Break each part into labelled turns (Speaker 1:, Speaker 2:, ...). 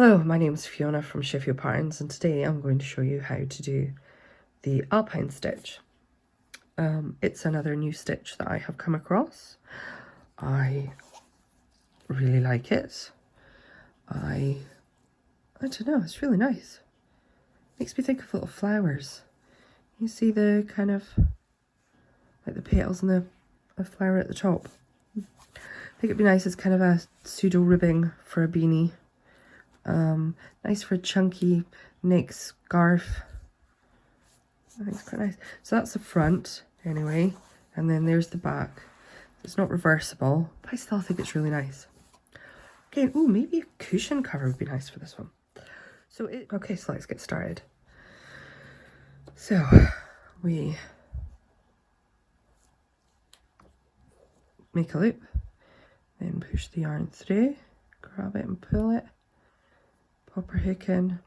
Speaker 1: Hello, my name is Fiona from ShiFio Patterns, and today I'm going to show you how to do the alpine stitch. It's another new stitch that I have come across. I really like it. I don't know, it's really nice. Makes me think of little flowers. You see the kind of like the petals and the flower at the top. I think it'd be nice as kind of a pseudo ribbing for a beanie. Nice for a chunky neck scarf. I think it's quite nice. So that's the front anyway, and then there's the back. It's not reversible, but I still think it's really nice. Okay, oh, maybe a cushion cover would be nice for this one. Okay, so let's get started. So we make a loop, then push the yarn through, grab it and pull it, pop our hook in,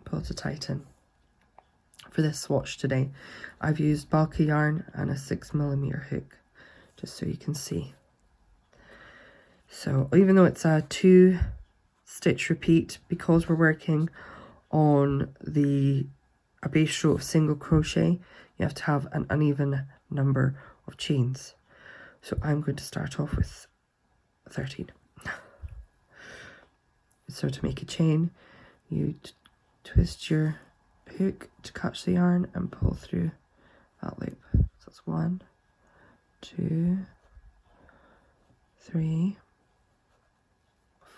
Speaker 1: pull to tighten. For this swatch today, I've used bulky yarn and a 6mm hook, just so you can see. So even though it's a 2-stitch repeat, because we're working on a base row of single crochet, you have to have an uneven number of chains. So I'm going to start off with 13. So to make a chain, you twist your hook to catch the yarn and pull through that loop. So that's 1, 2, 3,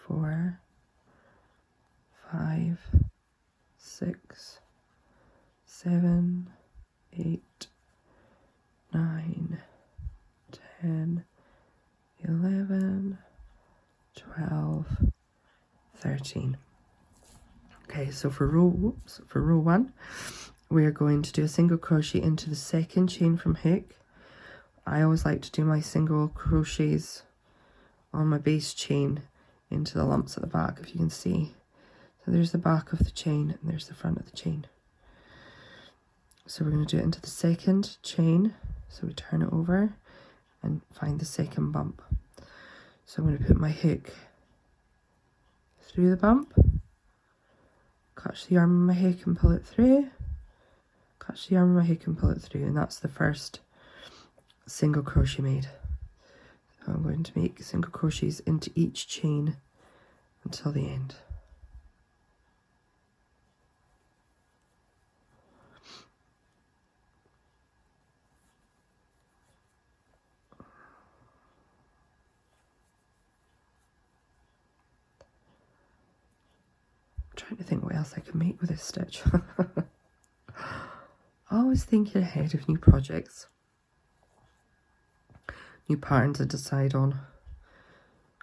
Speaker 1: 4, 5, 6, 7, 8, 9, 10, 11, 12, 13. Okay, so for row 1, we are going to do a single crochet into the second chain from hook. I always like to do my single crochets on my base chain into the lumps at the back, if you can see. So there's the back of the chain and there's the front of the chain. So we're going to do it into the second chain. So we turn it over and find the second bump. So I'm going to put my hook through the bump, catch the yarn with my hook and pull it through, catch the yarn with my hook and pull it through, and that's the first single crochet made. So I'm going to make single crochets into each chain until the end. Trying to think what else I can make with this stitch. Always thinking ahead of new projects, new patterns I decide on.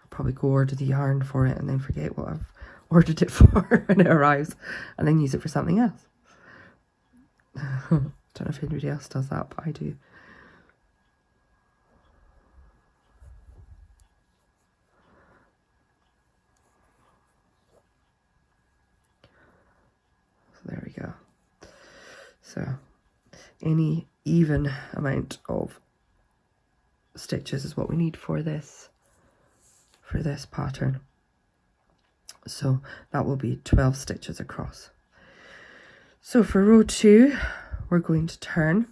Speaker 1: I'll probably go order the yarn for it and then forget what I've ordered it for when it arrives, and then use it for something else. Don't know if anybody else does that, but I do. There we go. So any even amount of stitches is what we need for this pattern. So that will be 12 stitches across. So for row 2, we're going to turn.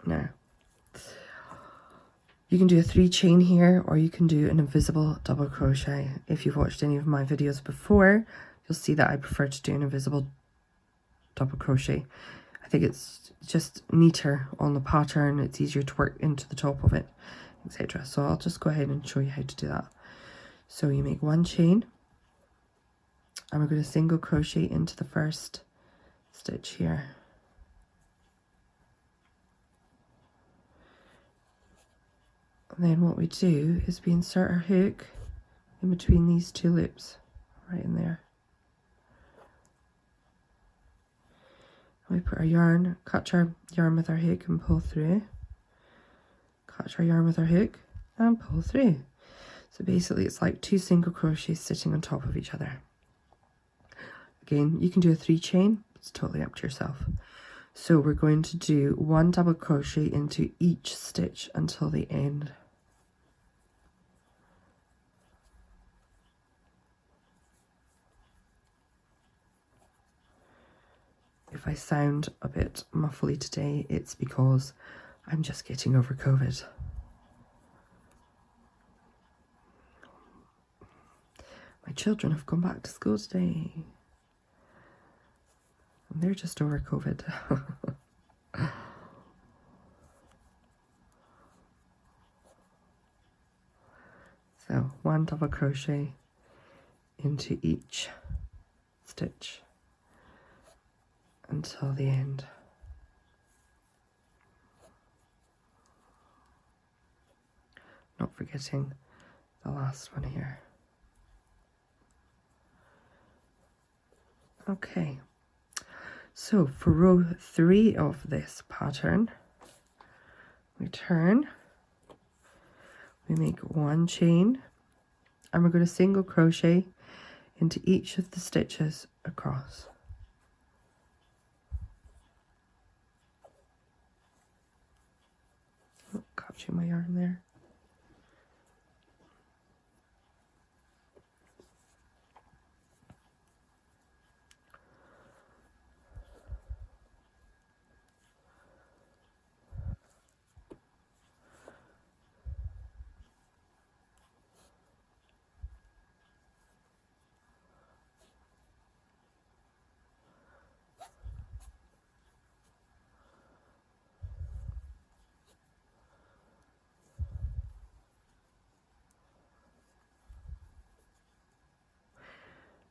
Speaker 1: Now, you can do a 3 chain here, or you can do an invisible double crochet. If you've watched any of my videos before, you'll see that I prefer to do an invisible double crochet. I think it's just neater on the pattern, it's easier to work into the top of it, etc. So I'll just go ahead and show you how to do that. So you make 1 chain, and we're going to single crochet into the first stitch here. And then what we do is we insert our hook in between these 2 loops, right in there. We put our yarn, catch our yarn with our hook and pull through, catch our yarn with our hook and pull through. So basically it's like 2 single crochets sitting on top of each other. Again, you can do a 3 chain, it's totally up to yourself. So we're going to do 1 double crochet into each stitch until the end. if I sound a bit muffly today, it's because I'm just getting over COVID. My children have gone back to school today. And they're just over COVID. So 1 double crochet into each stitch until the end. Not forgetting the last one here. Okay, so for row 3 of this pattern, we turn, we make 1 chain, and we're going to single crochet into each of the stitches across. Oh, catching my yarn there.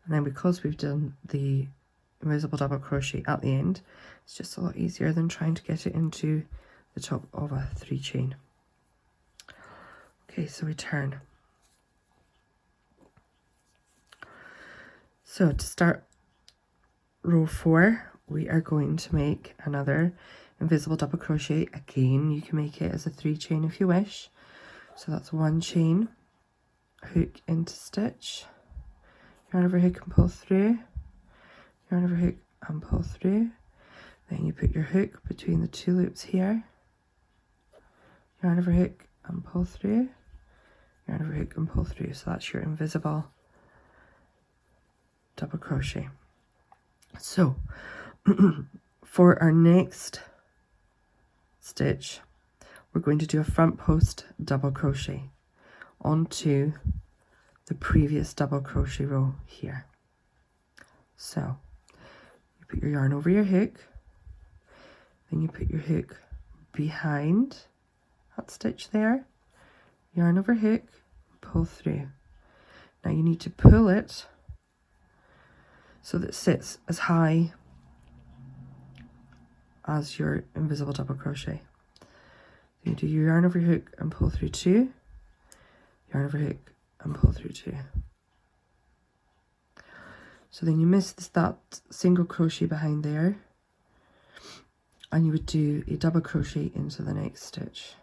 Speaker 1: And then because we've done the invisible double crochet at the end, it's just a lot easier than trying to get it into the top of a 3 chain. Okay, so we turn. So to start row 4, we are going to make another invisible double crochet. Again, you can make it as a 3 chain if you wish. So that's 1 chain, hook into stitch, yarn over hook and pull through, yarn over hook and pull through. Then you put your hook between the 2 loops here, yarn over hook and pull through, yarn over hook and pull through. So that's your invisible double crochet. So for our next stitch, we're going to do a front post double crochet onto the previous double crochet row here. So you put your yarn over your hook, then you put your hook behind that stitch there, yarn over hook, pull through. Now you need to pull it so that it sits as high as your invisible double crochet. So you do your yarn over your hook and pull through 2, yarn over hook and pull through 2. So then you miss that single crochet behind there, and you would do a double crochet into the next stitch.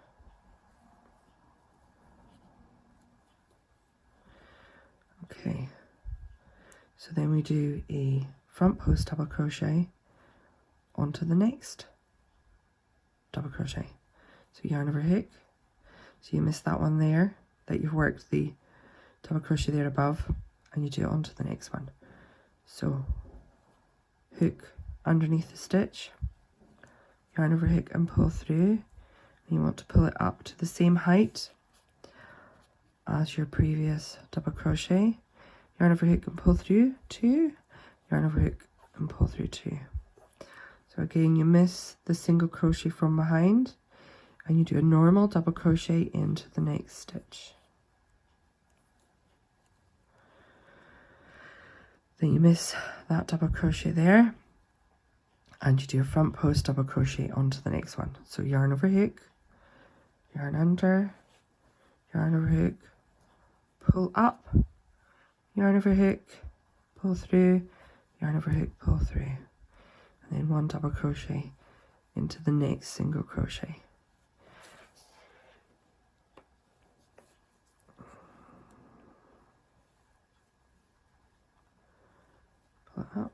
Speaker 1: Okay, so then we do a front post double crochet onto the next double crochet. So yarn over hook, so you miss that one there that you've worked the double crochet there above, and you do it onto the next one. So hook underneath the stitch, yarn over hook and pull through, and you want to pull it up to the same height as your previous double crochet, yarn over hook and pull through 2, yarn over hook and pull through 2. So again, you miss the single crochet from behind, and you do a normal double crochet into the next stitch. Then you miss that double crochet there, and you do a front post double crochet onto the next one. So yarn over hook, yarn under, yarn over hook, pull up, yarn over hook, pull through, yarn over hook, pull through, and then 1 double crochet into the next single crochet. Pull it up,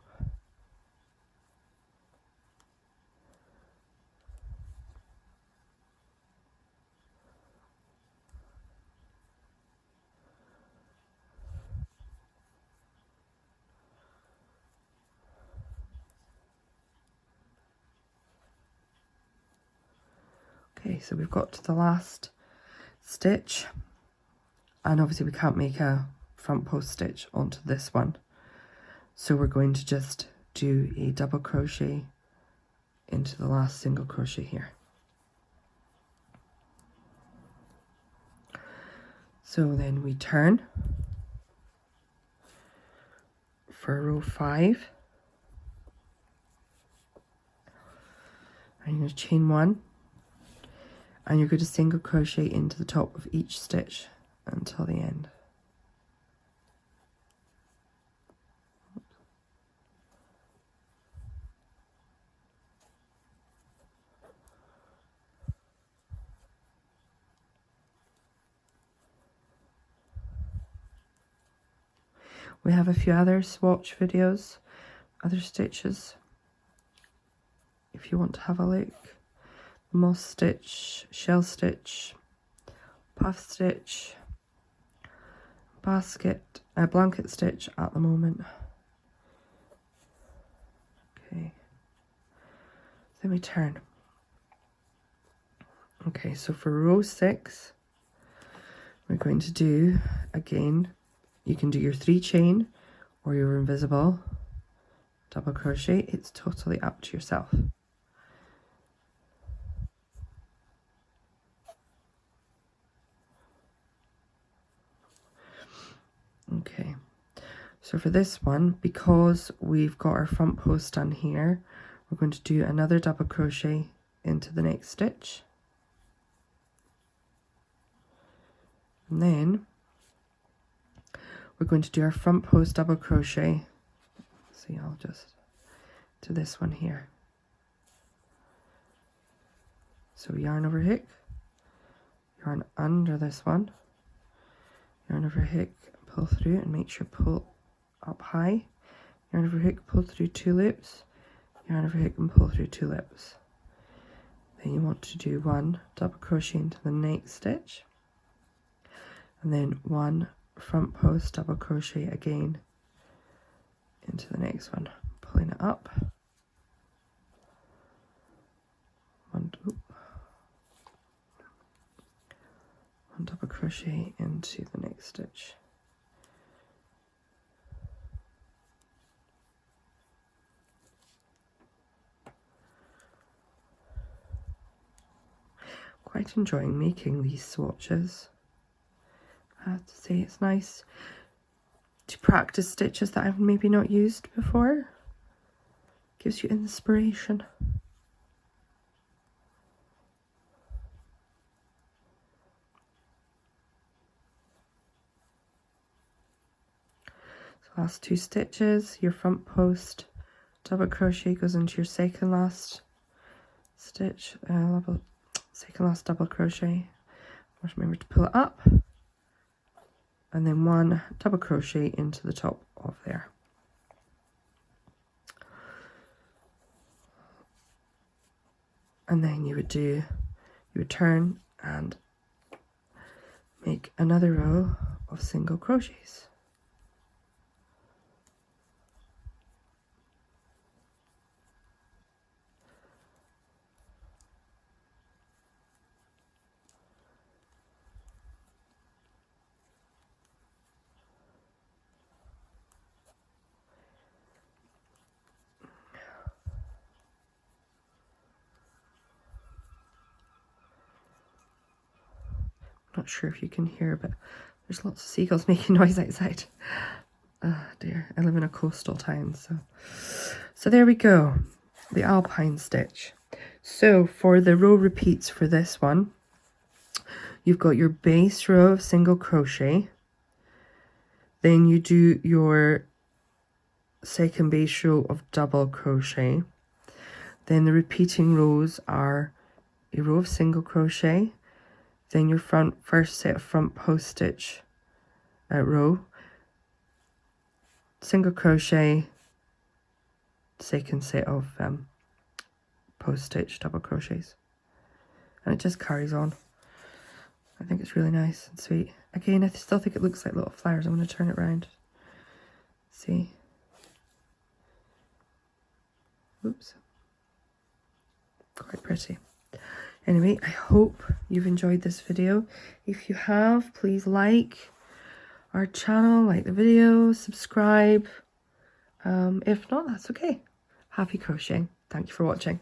Speaker 1: Okay, so we've got to the last stitch, and obviously we can't make a front post stitch onto this one, so we're going to just do a double crochet into the last single crochet here. So then we turn for row 5, and you're going to chain 1, and you're going to single crochet into the top of each stitch until the end. We have a few other swatch videos, other stitches, if you want to have a look. Moss stitch, shell stitch, puff stitch, blanket stitch at the moment. Okay, then we turn. Okay, so for row 6, we're going to do, again, you can do your 3 chain or your invisible double crochet. It's totally up to yourself. Okay, so for this one, because we've got our front post done here, we're going to do another double crochet into the next stitch, and then we're going to do our front post double crochet. See, I'll just do this one here. So yarn over hook, yarn under this one, yarn over hook, pull through and make sure pull up high, yarn over hook, pull through 2 loops, yarn over hook and pull through 2 loops. Then you want to do 1 double crochet into the next stitch, and then 1 front post double crochet again into the next one, pulling it up, 1 double crochet into the next stitch. Quite enjoying making these swatches. I have to say, it's nice to practice stitches that I've maybe not used before. Gives you inspiration. So last 2 stitches, your front post double crochet goes into your second last stitch, second last double crochet. Just remember to pull it up, and then 1 double crochet into the top of there. And then you would turn and make another row of single crochets. Not sure if you can hear, but there's lots of seagulls making noise outside. Oh dear, I live in a coastal town, so there we go, the alpine stitch. So for the row repeats for this one, you've got your base row of single crochet, then you do your second base row of double crochet, then the repeating rows are a row of single crochet, then your first set of front post stitch row, single crochet, second set of post stitch double crochets, and it just carries on. I think it's really nice and sweet. Again, I still think it looks like little flowers. I'm going to turn it around. See? Oops. Quite pretty. Anyway, I hope you've enjoyed this video. If you have, please like our channel, like the video, subscribe. If not, that's okay. Happy crocheting. Thank you for watching.